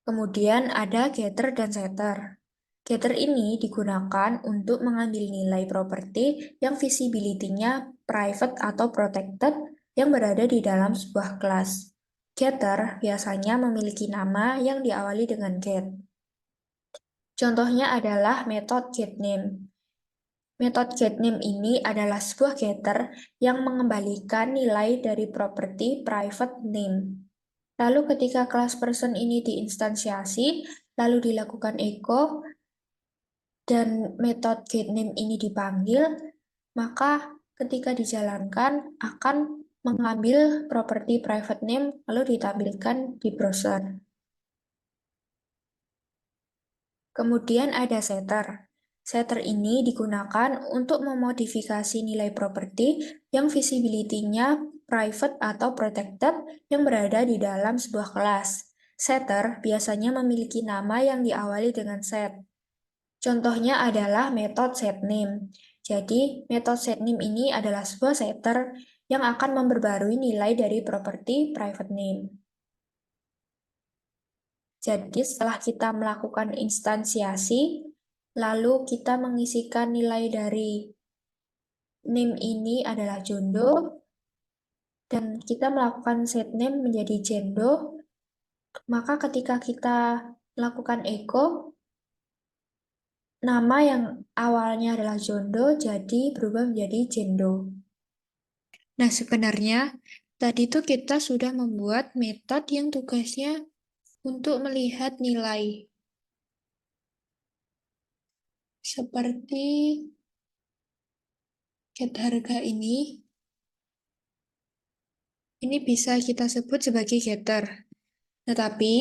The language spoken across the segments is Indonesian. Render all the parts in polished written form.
Kemudian ada getter dan setter. Getter ini digunakan untuk mengambil nilai properti yang visibility-nya private atau protected yang berada di dalam sebuah kelas. Getter biasanya memiliki nama yang diawali dengan get. Contohnya adalah metode getName. Metode getName ini adalah sebuah getter yang mengembalikan nilai dari properti private name. Lalu ketika kelas person ini diinstansiasi, lalu dilakukan echo, dan metode getName ini dipanggil, maka ketika dijalankan akan mengambil properti private name lalu ditampilkan di browser. Kemudian ada setter. Setter ini digunakan untuk memodifikasi nilai properti yang visibility-nya private atau protected yang berada di dalam sebuah kelas. Setter biasanya memiliki nama yang diawali dengan set. Contohnya adalah metode setName. Jadi, metode setName ini adalah sebuah setter yang akan memperbarui nilai dari properti private name. Jadi, setelah kita melakukan instansiasi, lalu kita mengisikan nilai dari name ini adalah Jondo, dan kita melakukan setName menjadi Jendo, maka ketika kita melakukan echo, nama yang awalnya adalah Jondo jadi berubah menjadi Jendo. Nah, sebenarnya tadi tuh kita sudah membuat metode yang tugasnya untuk melihat nilai. Seperti get harga ini bisa kita sebut sebagai getter. Tetapi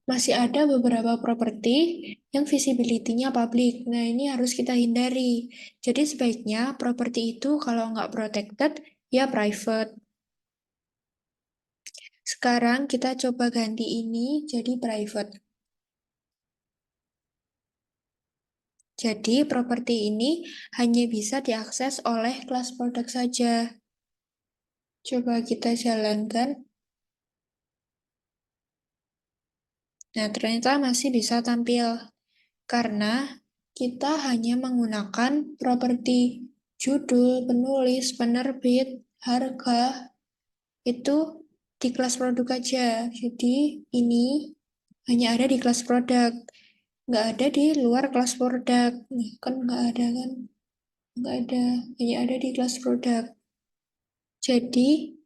masih ada beberapa properti yang visibility-nya public. Nah, ini harus kita hindari. Jadi sebaiknya properti itu kalau nggak protected, ya private. Sekarang kita coba ganti ini jadi private. Jadi properti ini hanya bisa diakses oleh kelas produk saja. Coba kita jalankan. Nah, ternyata masih bisa tampil. Karena kita hanya menggunakan properti judul, penulis, penerbit, harga, itu di kelas produk aja. Jadi ini hanya ada di kelas produk. Nggak ada di luar kelas produk. Nih, kan nggak ada kan? Nggak ada. Hanya ada di kelas produk. Jadi,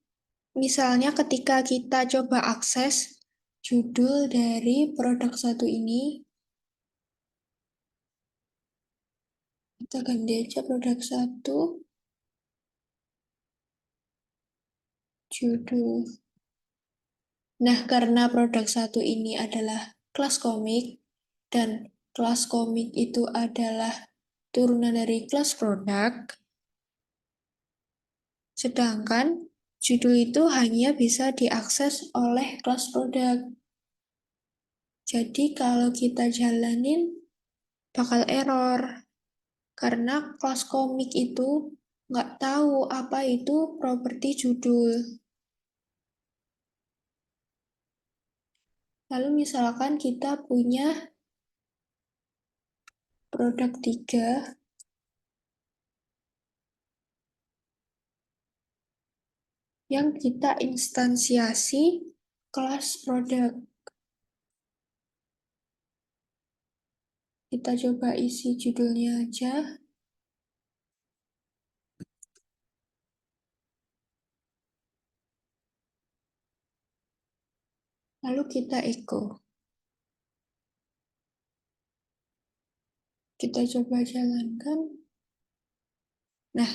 misalnya ketika kita coba akses judul dari produk satu ini, kita ganti aja produk satu, judul. Nah, karena produk satu ini adalah kelas komik, dan kelas komik itu adalah turunan dari kelas produk, sedangkan judul itu hanya bisa diakses oleh kelas produk. Jadi kalau kita jalanin bakal error, karena kelas komik itu nggak tahu apa itu properti judul. Lalu misalkan kita punya produk 3 yang kita instansiasi kelas produk. Kita coba isi judulnya aja. Lalu kita echo. Kita coba jalankan. Nah,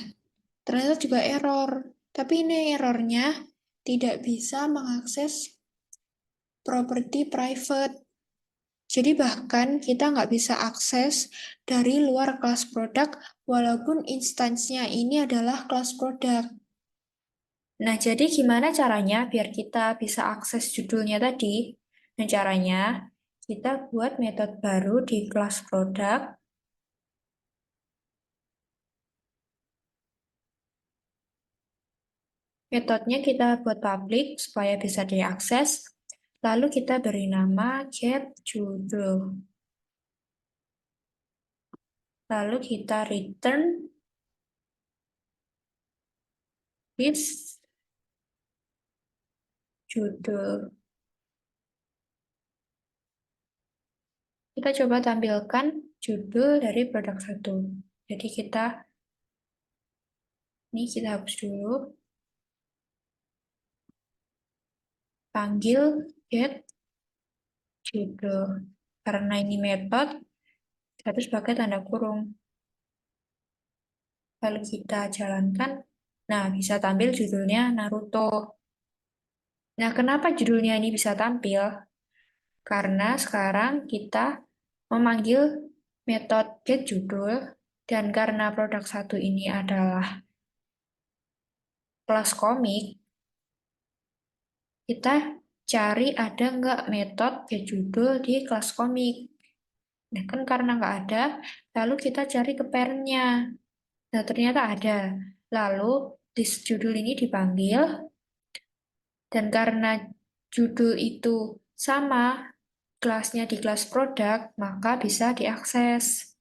ternyata juga error. Tapi ini errornya tidak bisa mengakses properti private. Jadi bahkan kita nggak bisa akses dari luar kelas produk walaupun instansnya ini adalah kelas produk. Nah, jadi gimana caranya biar kita bisa akses judulnya tadi? Nah, caranya kita buat metode baru di kelas produk. Metodenya kita buat public supaya bisa diakses. Lalu kita beri nama get judul. Lalu kita return this judul. Kita coba tampilkan judul dari produk 1. Jadi ini kita hapus dulu. Panggil get judul. Karena ini metode, harus pakai tanda kurung. Lalu kita jalankan. Nah, bisa tampil judulnya Naruto. Nah, kenapa judulnya ini bisa tampil? Karena sekarang kita memanggil metode get judul, dan karena produk 1 ini adalah kelas komik, kita cari ada nggak metode get judul di kelas komik. Nah, kan karena nggak ada, lalu kita cari ke parent-nya. Nah, ternyata ada. Lalu, list judul ini dipanggil, dan karena judul itu sama kelasnya di kelas produk, maka bisa diakses.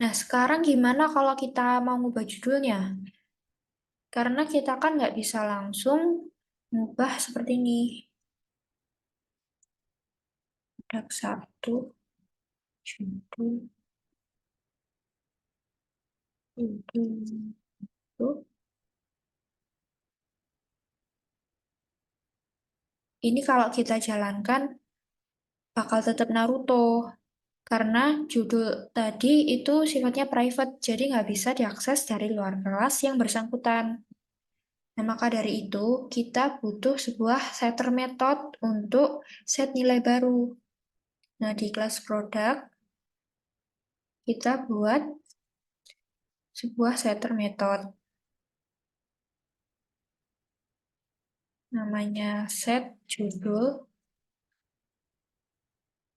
Nah, sekarang gimana kalau kita mau ngubah judulnya? Karena kita kan nggak bisa langsung ngubah seperti ini. Produk 1, judul, judul. Ini kalau kita jalankan, bakal tetap Naruto. Karena judul tadi itu sifatnya private, jadi nggak bisa diakses dari luar kelas yang bersangkutan. Nah, maka dari itu, kita butuh sebuah setter method untuk set nilai baru. Nah, di kelas produk, kita buat sebuah setter method. Namanya set judul.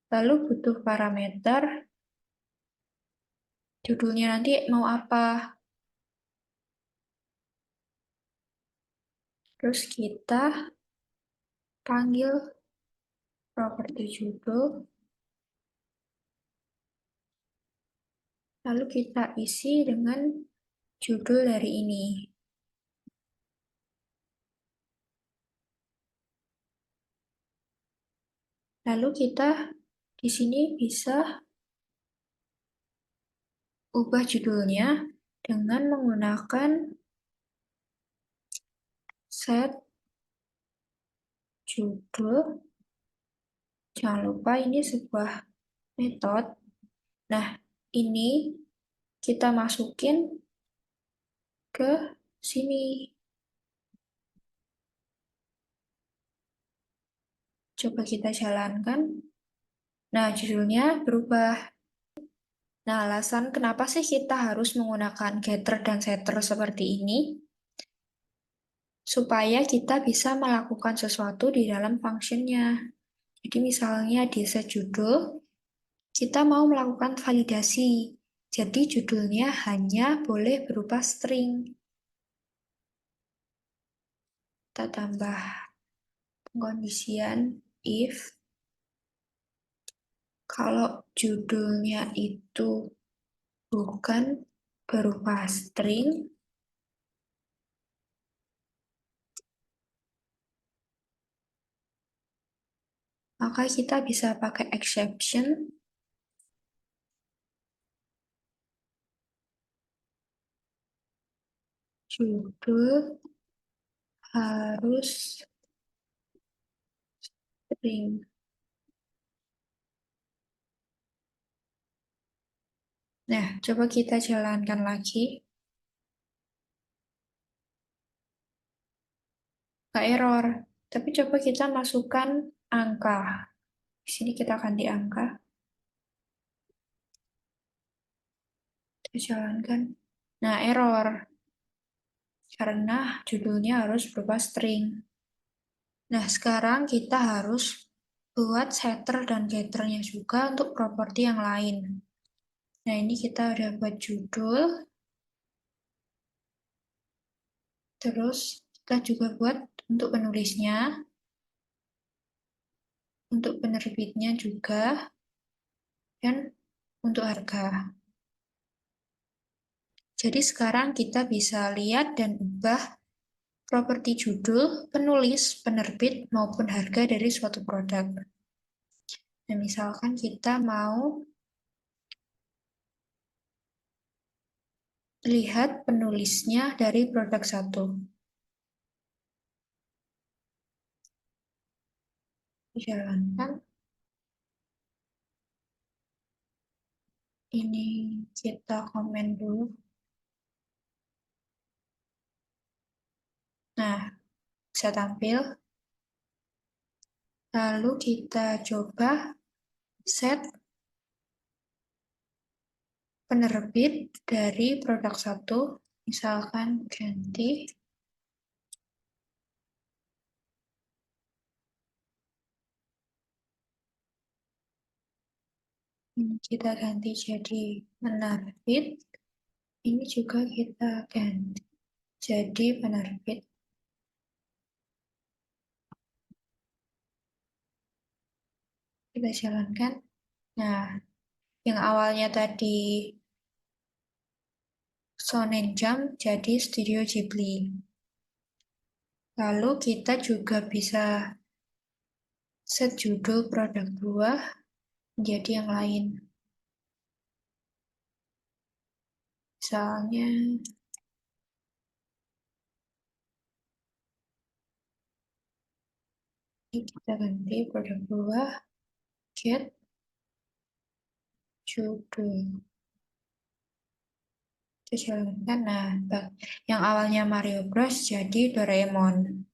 Lalu butuh parameter, judulnya nanti mau apa. Terus kita panggil properti judul. Lalu kita isi dengan judul dari ini. Lalu kita di sini bisa ubah judulnya dengan menggunakan set judul. Jangan lupa ini sebuah metode. Nah, ini kita masukin ke sini. Coba kita jalankan. Nah, judulnya berubah. Nah, alasan kenapa sih kita harus menggunakan getter dan setter seperti ini? Supaya kita bisa melakukan sesuatu di dalam functionnya. Jadi misalnya di set judul, kita mau melakukan validasi. Jadi judulnya hanya boleh berupa string. Kita tambah pengkondisian if kalau judulnya itu bukan berupa string, maka kita bisa pakai exception. Judul harus string. Nah, coba kita jalankan lagi. Nggak error. Tapi coba kita masukkan angka. Di sini kita ganti angka. Kita jalankan. Nah, error. Karena judulnya harus berupa string. Nah, sekarang kita harus buat setter dan getternya juga untuk properti yang lain. Nah, ini kita udah buat judul. Terus kita juga buat untuk penulisnya. untuk penerbitnya juga, dan untuk harga. Jadi sekarang kita bisa lihat dan ubah properti judul, penulis, penerbit, maupun harga dari suatu produk. Nah, misalkan kita mau lihat penulisnya dari produk satu. Jalankan. Ini kita komen dulu. Nah, bisa tampil. Lalu kita coba set penerbit dari produk satu. Misalkan ganti. Ini kita ganti jadi penerbit. Ini juga kita ganti jadi penerbit. Kita jalankan. Nah, yang awalnya tadi Shonen Jump jadi Studio Ghibli. Lalu kita juga bisa set judul produk buah menjadi yang lain. Misalnya ini kita ganti produk buah get judul. Kita jalankan. Nah, yang awalnya Mario Bros jadi Doraemon.